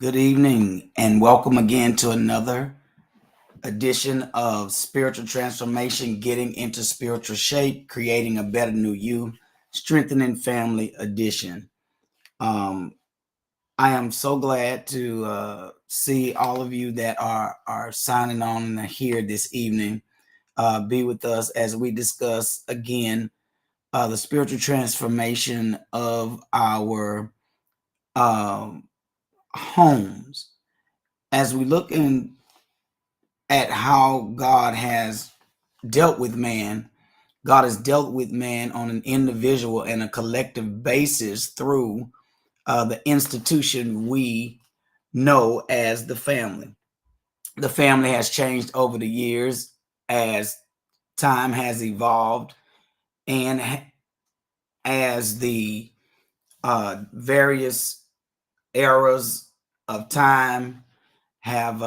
Good evening, and welcome again to another edition of Spiritual Transformation, Getting into Spiritual Shape, Creating a Better New You, Strengthening Family Edition. Um, I am so glad to see all of you that are signing on and are here this evening. Be with us as we discuss again the spiritual transformation of our um, homes. As we look at how God has dealt with man, God has dealt with man on an individual and a collective basis through the institution we know as the family. The family has changed over the years as time has evolved and as the various eras of time have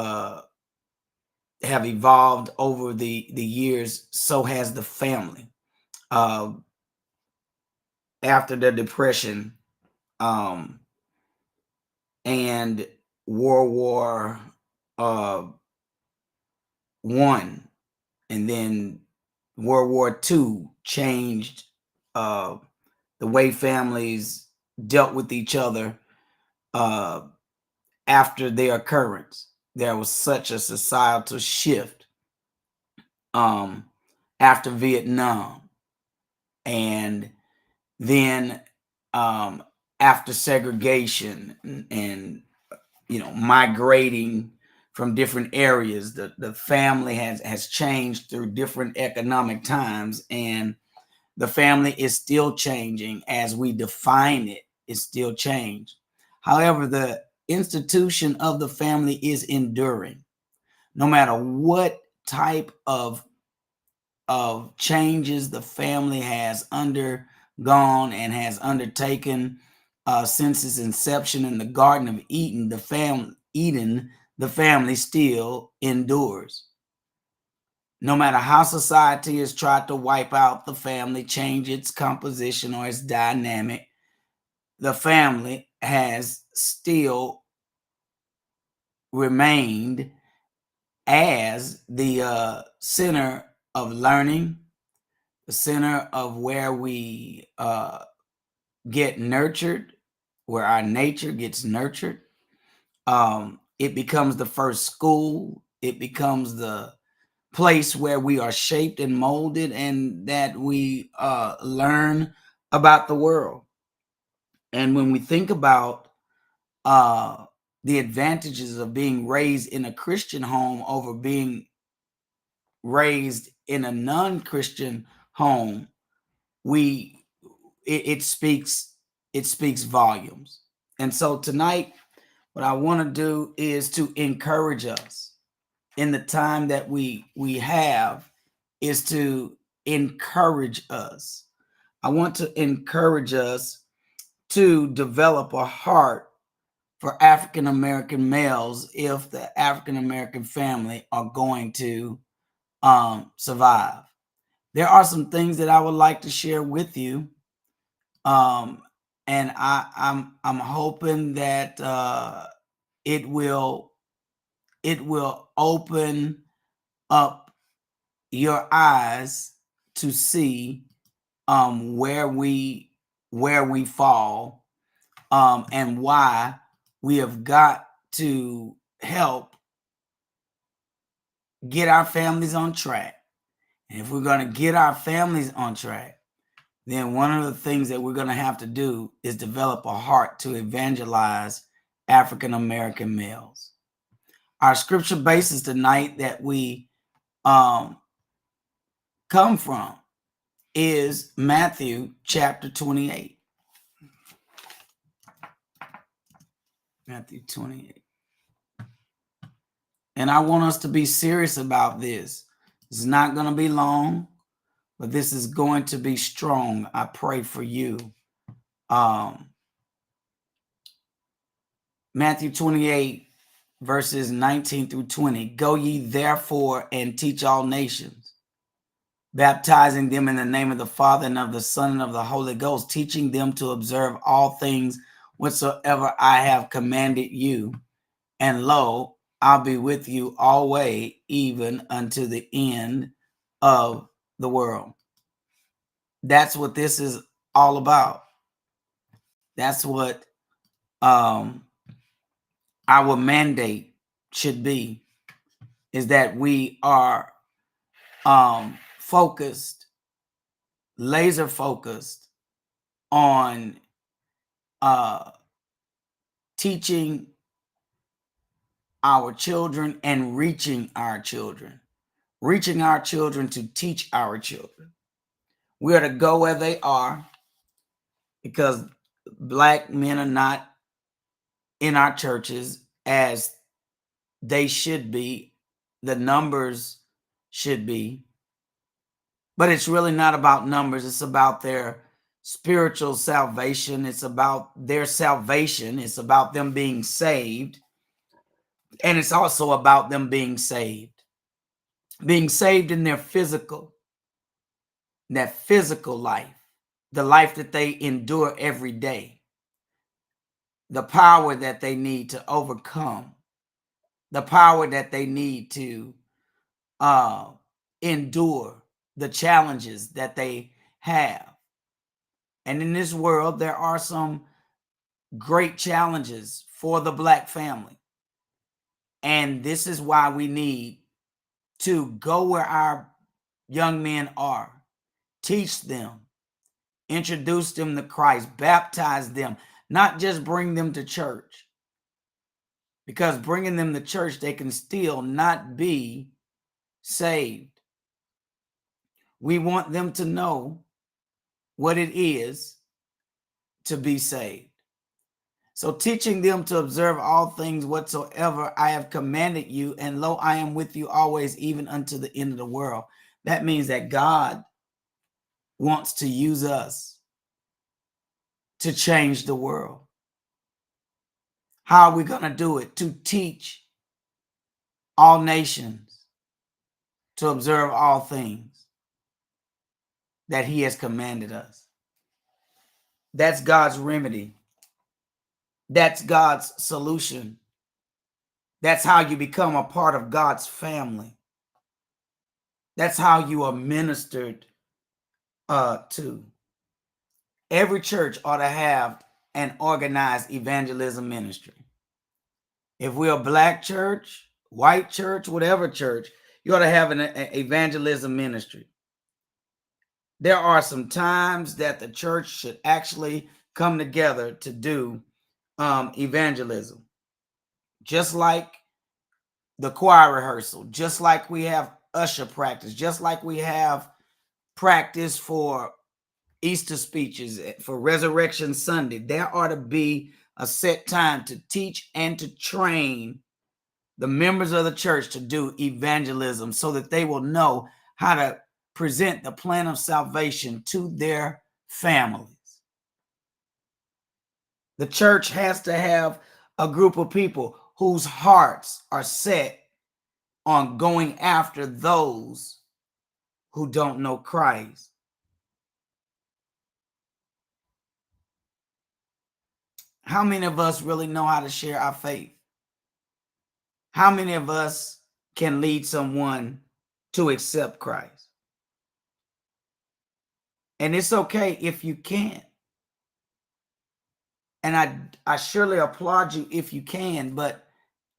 evolved over the years. So has the family. Uh, After the Depression um, and World War One, and then World War Two changed uh, the way families dealt with each other uh, after their occurrence. There was such a societal shift um, after Vietnam, and then um, after segregation and migrating from different areas, the family has changed through different economic times, and the family is still changing as we define it. It's still changed. However, the institution of the family is enduring no matter what type of changes the family has undergone and has undertaken since its inception in the Garden of Eden. The family still endures. No matter how society has tried to wipe out the family, change its composition or its dynamic, the family has still remained as the center of learning, the center of where we get nurtured, where our nature gets nurtured. It becomes the first school. It becomes the place where we are shaped and molded, and that we learn about the world. And when we think about uh, the advantages of being raised in a Christian home over being raised in a non-Christian home, we it speaks volumes. And so tonight, what I want to do is to encourage us in the time that we have, is to encourage us. I want to encourage us to develop a heart for African American males if the African American family are going to survive. There are some things that I would like to share with you, um, and I'm hoping that it will open up your eyes to see where we fall, and why we have got to help get our families on track. And if we're going to get our families on track, then one of the things that we're going to have to do is develop a heart to evangelize African American males. Our scripture basis tonight that we come from is Matthew chapter 28. Matthew 28. And I want us to be serious about this. It's not going to be long, but this is going to be strong. I pray for you. Matthew 28, verses 19 through 20. Go ye therefore and teach all nations, baptizing them in the name of the Father and of the Son and of the Holy Ghost, teaching them to observe all things whatsoever I have commanded you. And lo, I'll be with you always, even unto the end of the world. That's what this is all about. That's what our mandate should be, is that we are focused, laser focused on teaching our children and reaching our children to teach our children. We are to go where they are, because Black men are not in our churches as they should be. The numbers should be. But it's really not about numbers. It's about their spiritual salvation. It's about their salvation. It's about them being saved. And it's also about them being saved in their physical, that physical life, the life that they endure every day, the power that they need to overcome, the power that they need to endure the challenges that they have. And in this world, there are some great challenges for the Black family. And this is why we need to go where our young men are, teach them, introduce them to Christ, baptize them, not just bring them to church. Because bringing them to church, they can still not be saved. We want them to know what it is to be saved. So teaching them to observe all things whatsoever I have commanded you, and lo, I am with you always, even unto the end of the world. That means that God wants to use us to change the world. How are we going to do it? To teach all nations to observe all things that he has commanded us. That's God's remedy. That's God's solution. That's how you become a part of God's family. That's how you are ministered to. Every church ought to have an organized evangelism ministry. If we're a Black church, white church, whatever church, you ought to have an evangelism ministry. There are some times that the church should actually come together to do evangelism. Just like the choir rehearsal, just like we have usher practice, just like we have practice for Easter speeches, for Resurrection Sunday, there ought to be a set time to teach and to train the members of the church to do evangelism, so that they will know how to present the plan of salvation to their families. The church has to have a group of people whose hearts are set on going after those who don't know Christ. How many of us really know how to share our faith? How many of us can lead someone to accept Christ? And it's okay if you can't. And I surely applaud you if you can, but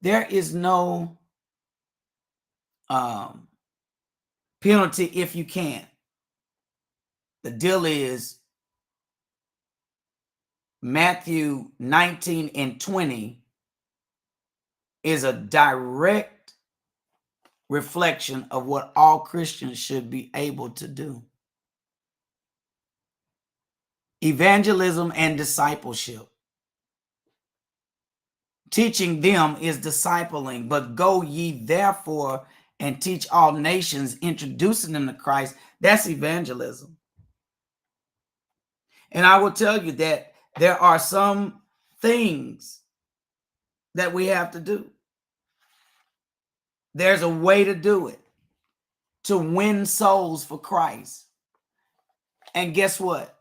there is no penalty if you can't. The deal is Matthew 19 and 20 is a direct reflection of what all Christians should be able to do. Evangelism and discipleship. Teaching them is discipling, but go ye therefore and teach all nations, introducing them to Christ. That's evangelism. And I will tell you that there are some things that we have to do. There's a way to do it, to win souls for Christ. And guess what?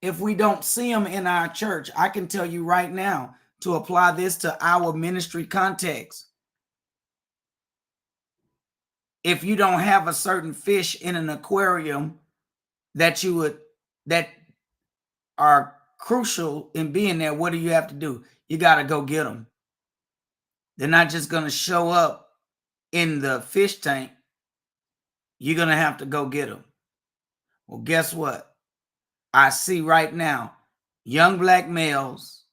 If we don't see them in our church, I can tell you right now, to apply this to our ministry context. If you don't have a certain fish in an aquarium that are crucial in being there, what do you have to do? You got to go get them. They're not just going to show up in the fish tank. You're going to have to go get them. Well, guess what? I see right now young black males,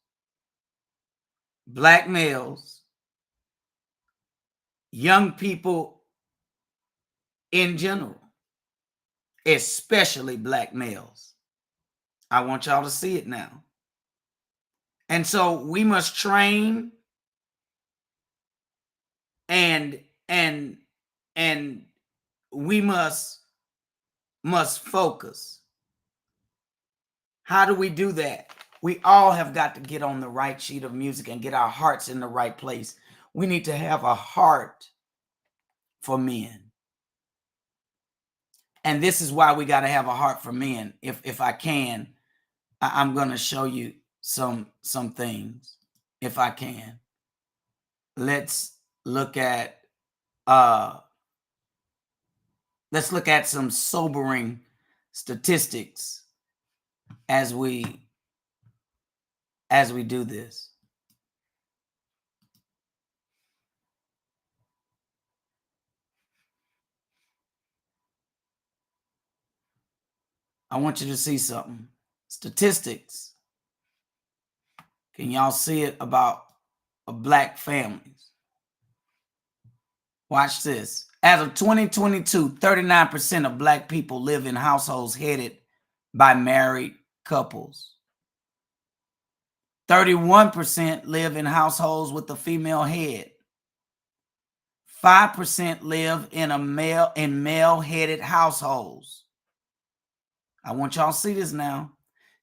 young people in general, especially black males. I want y'all to see it now. And so we must train and we must focus. How do we do that? We all have got to get on the right sheet of music and get our hearts in the right place. We need to have a heart for men. And this is why we got to have a heart for men. If I can, I'm going to show you some things. If I can. Let's look at some sobering statistics as we do this. I want you to see something. Statistics. Can y'all see it about black families? Watch this. As of 2022, 39% of black people live in households headed by married couples. 31% live in households with a female head. 5% live in male-headed households. I want y'all to see this now.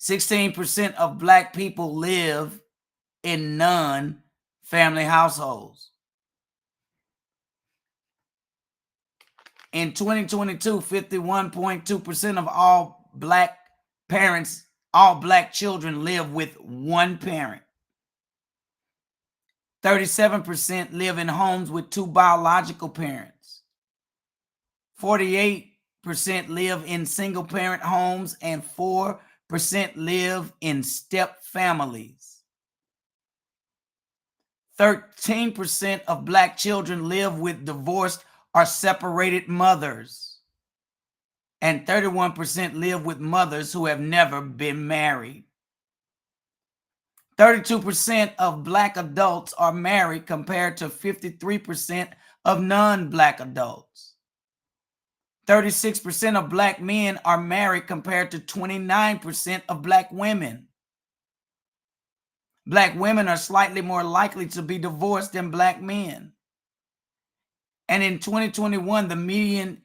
16% of black people live in non-family households. In 2022, 51.2% of all black parents, all black children live with one parent. 37% live in homes with two biological parents. 48% live in single parent homes and 4% live in step families. 13% of black children live with divorced or separated mothers. And 31% live with mothers who have never been married. 32% of black adults are married compared to 53% of non-black adults. 36% of black men are married compared to 29% of black women. Black women are slightly more likely to be divorced than black men. And in 2021, the median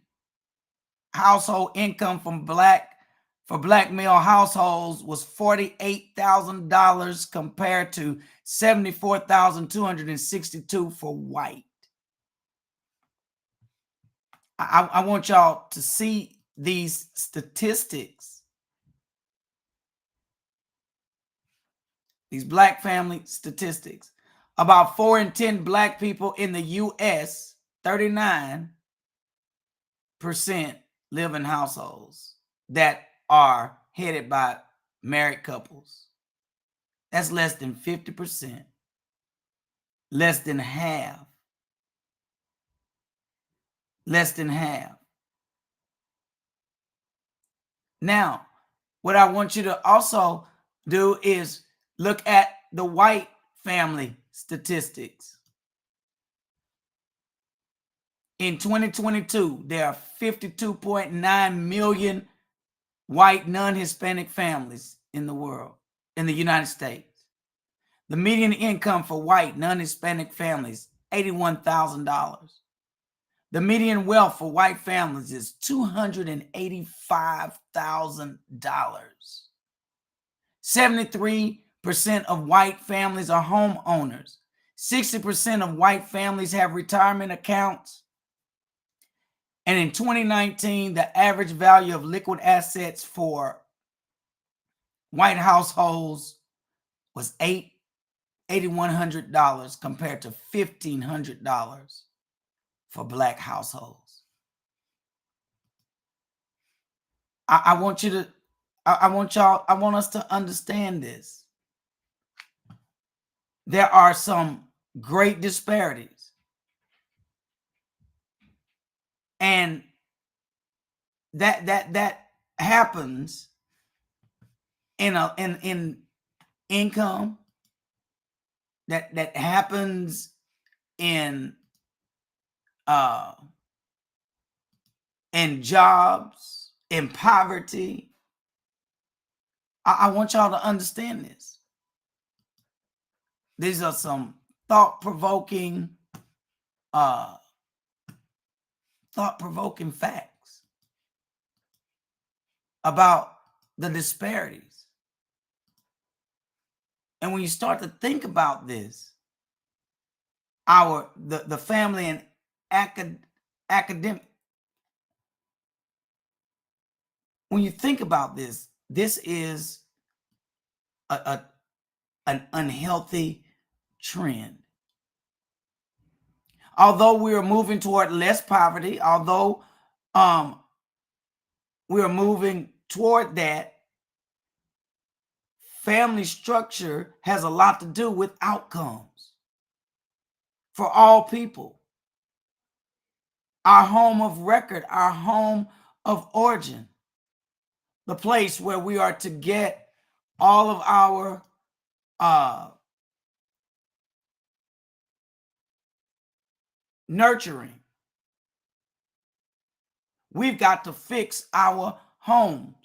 household income for black male households was $48,000 compared to $74,262 for white. I want y'all to see these statistics. These black family statistics. About 4 in 10 black people in the U.S., 39%, live in households that are headed by married couples. That's less than 50%. Less than half. Less than half. Now, what I want you to also do is look at the white family statistics. In 2022, there are 52.9 million white non-Hispanic families in the world, in the United States. The median income for white non-Hispanic families, $81,000. The median wealth for white families is $285,000. 73% of white families are homeowners. 60% of white families have retirement accounts. And in 2019, the average value of liquid assets for white households was $8 $8,100 compared to $1,500 for Black households. I want you to, I want us to understand this. There are some great disparities. And that happens in income, that happens in jobs, in poverty. I want y'all to understand this. These are some thought-provoking facts about the disparities. And when you start to think about this, the family and academic, when you think about this, this is an unhealthy trend. Although we are moving toward less poverty, although we are moving toward that, family structure has a lot to do with outcomes for all people. Our home of record, our home of origin, the place where we are to get all of our nurturing. We've got to fix our homes.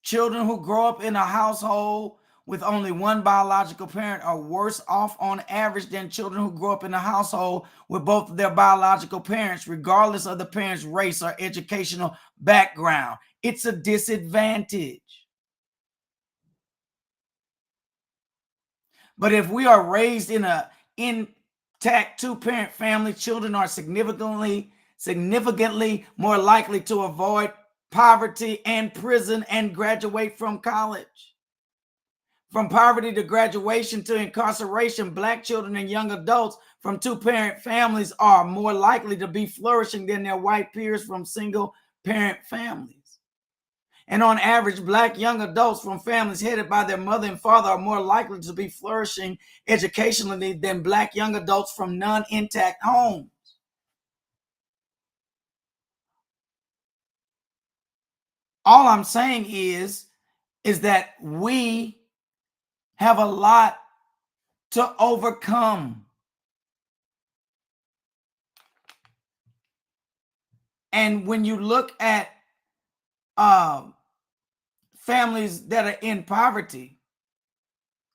Children who grow up in a household with only one biological parent are worse off on average than children who grow up in a household with both of their biological parents, regardless of the parent's race or educational background. It's a disadvantage. But if we are raised in an intact two-parent family, children are significantly more likely to avoid poverty and prison and graduate from college. From poverty to graduation to incarceration, Black children and young adults from two-parent families are more likely to be flourishing than their white peers from single-parent families. And on average, Black young adults from families headed by their mother and father are more likely to be flourishing educationally than Black young adults from non-intact homes. All I'm saying is that we have a lot to overcome. And when you look at families that are in poverty,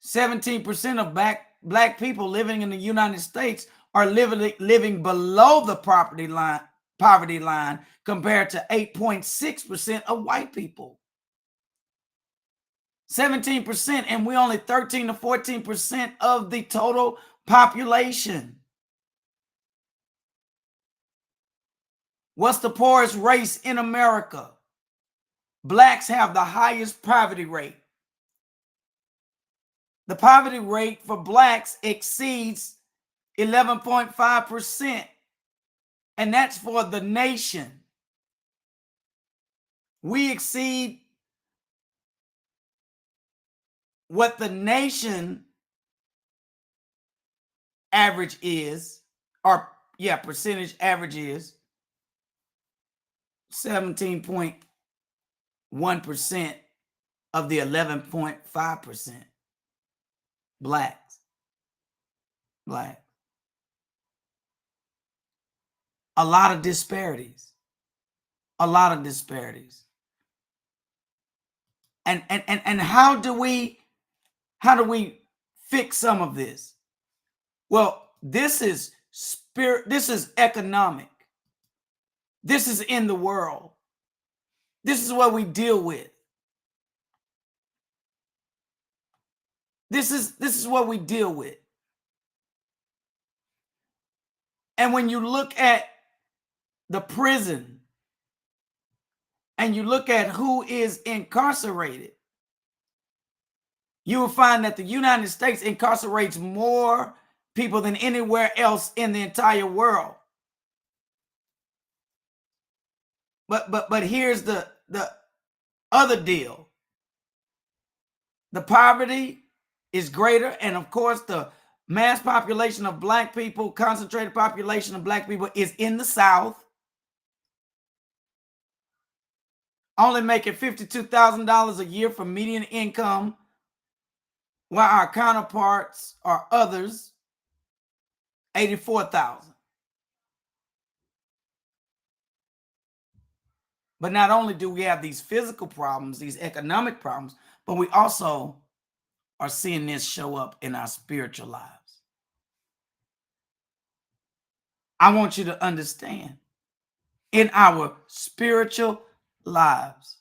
17% of black people living in the United States are living below the poverty line compared to 8.6% of white people. 17%, and we're only 13 to 14% of the total population. What's the poorest race in America? Blacks have the highest poverty rate. The poverty rate for Blacks exceeds 11.5%, and that's for the nation. We exceed what the nation average is, or percentage average is 17.1% of the 11.5%. Blacks. A lot of disparities. And how do we fix some of this? Well, this is economic. This is in the world. This is what we deal with. This is what we deal with. And when you look at the prison and you look at who is incarcerated, you will find that the United States incarcerates more people than anywhere else in the entire world. But here's the other deal. The poverty is greater, and of course the mass population of black people, concentrated population of black people, is in the South, only making $52,000 a year for median income, while our counterparts or others, 84,000. But not only do we have these physical problems, these economic problems, but we also are seeing this show up in our spiritual lives. I want you to understand, in our spiritual lives,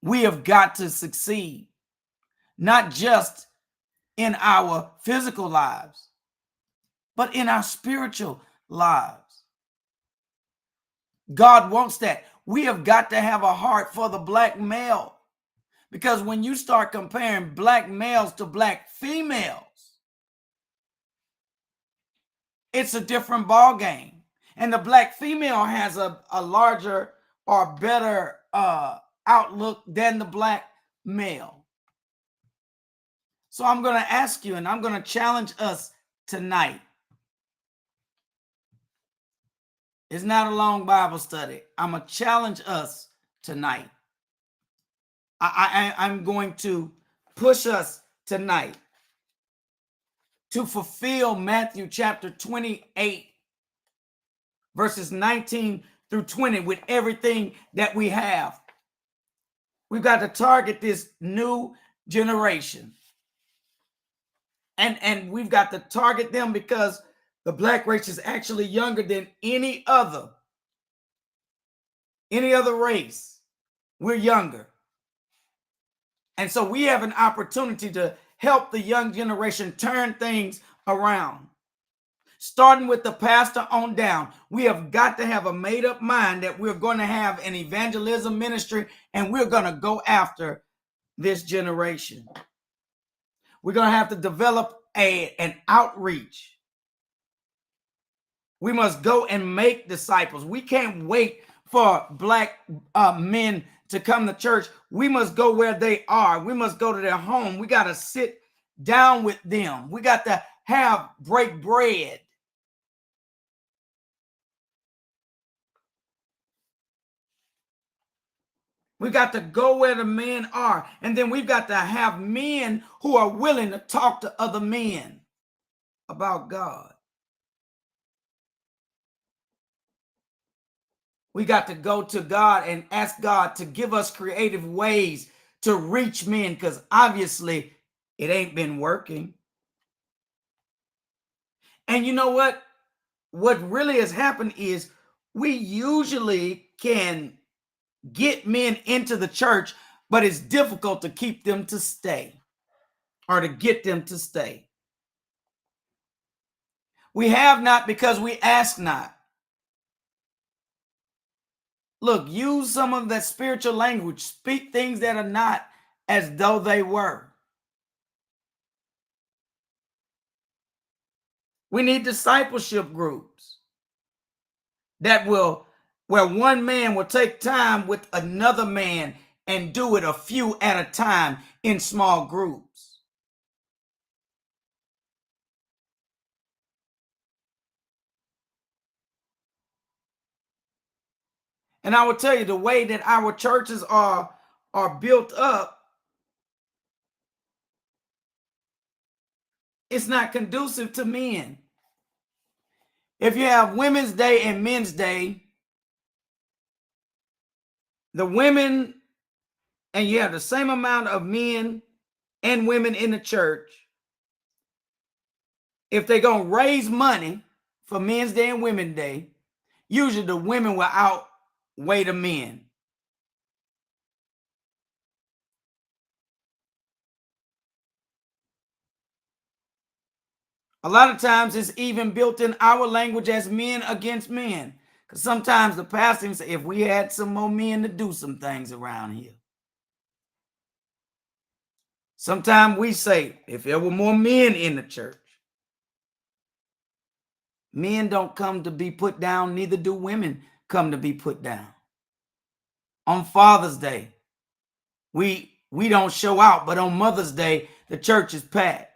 we have got to succeed, not just in our physical lives, but in our spiritual lives. God wants that. We have got to have a heart for the black male, because when you start comparing black males to black females, it's a different ball game. And the black female has a larger or better outlook than the black male. So I'm going to ask you, and I'm going to challenge us tonight. It's not a long Bible study. I'm going to challenge us tonight. I'm going to push us tonight to fulfill Matthew chapter 28, verses 19 through 20 with everything that we have. We've got to target this new generation. And we've got to target them because the black race is actually younger than any other race. We're younger. And so we have an opportunity to help the young generation turn things around. Starting with the pastor on down, we have got to have a made-up mind that we're going to have an evangelism ministry, and we're going to go after this generation. We're going to have to develop an outreach. We must go and make disciples. We can't wait for black men to come to church. We must go where they are. We must go to their home. We got to sit down with them. We got to break bread. We got to go where the men are. And then we've got to have men who are willing to talk to other men about God. We got to go to God and ask God to give us creative ways to reach men, because obviously it ain't been working. And you know what? What really has happened is we usually can get men into the church, but it's difficult to keep them to stay or to get them to stay. We have not because we ask not. Look, use some of that spiritual language. Speak things that are not as though they were. We need discipleship groups where one man will take time with another man and do it a few at a time in small groups. And I will tell you, the way that our churches are built up, it's not conducive to men. If you have Women's Day and Men's Day, the women, and you have the same amount of men and women in the church, if they're going to raise money for Men's Day and Women's Day, usually the women will outweigh the men. A lot of times it's even built in our language as men against men. Because sometimes the pastor say, if we had some more men to do some things around here. Sometimes we say, if there were more men in the church, men don't come to be put down, neither do women come to be put down. On Father's Day, we don't show out, but on Mother's Day, the church is packed.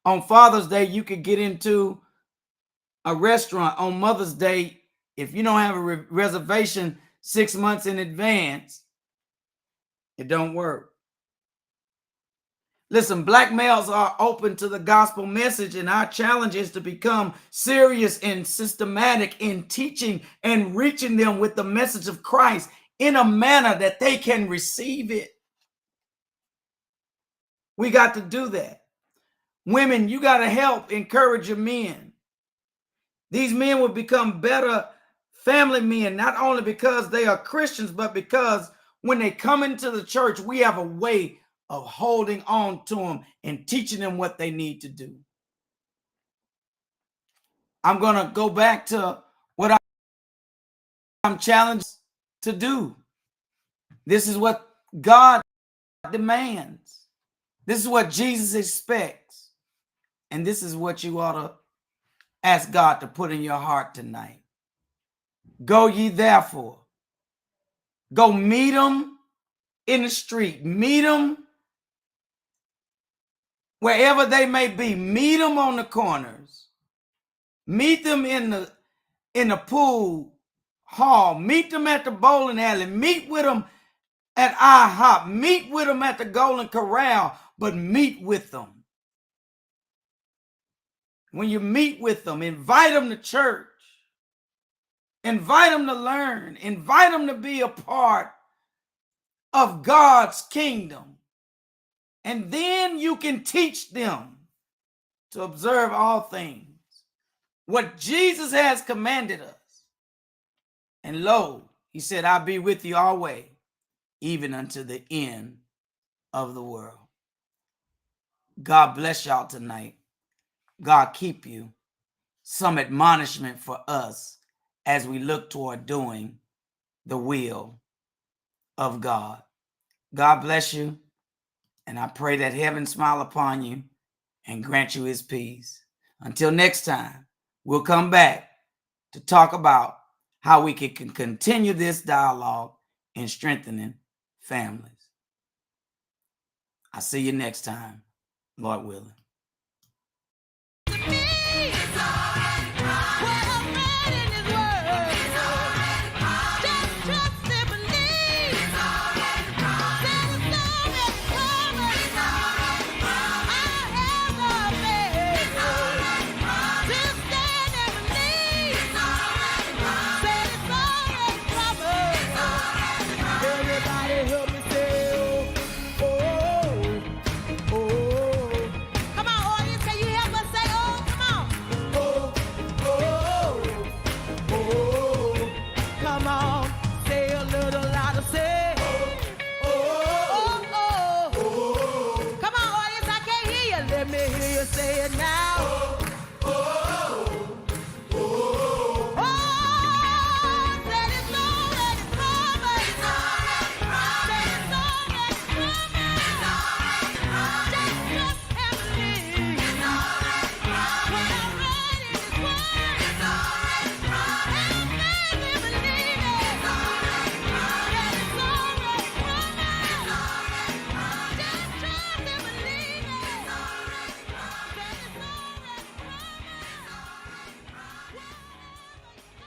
On Father's Day, you could get into a restaurant. On Mother's Day, if you don't have a reservation 6 months in advance, it don't work. Listen, black males are open to the gospel message, and our challenge is to become serious and systematic in teaching and reaching them with the message of Christ in a manner that they can receive it. We got to do that. Women, you got to help encourage your men. These men will become better family men, not only because they are Christians, but because when they come into the church, we have a way of holding on to them and teaching them what they need to do. I'm going to go back to what I'm challenged to do. This is what God demands. This is what Jesus expects. And this is what you ought to ask God to put in your heart tonight. Go ye therefore. Go meet them in the street. Meet them wherever they may be. Meet them on the corners. Meet them in the pool hall. Meet them at the bowling alley. Meet with them at IHOP. Meet with them at the Golden Corral. But meet with them. When you meet with them, invite them to church. Invite them to learn. Invite them to be a part of God's kingdom. And then you can teach them to observe all things, what Jesus has commanded us. And lo, he said, I'll be with you always, even unto the end of the world. God bless y'all tonight. God keep you. Some admonishment for us as we look toward doing the will of God. God bless you. And I pray that heaven smile upon you and grant you his peace. Until next time, we'll come back to talk about how we can continue this dialogue in strengthening families. I'll see you next time, Lord willing.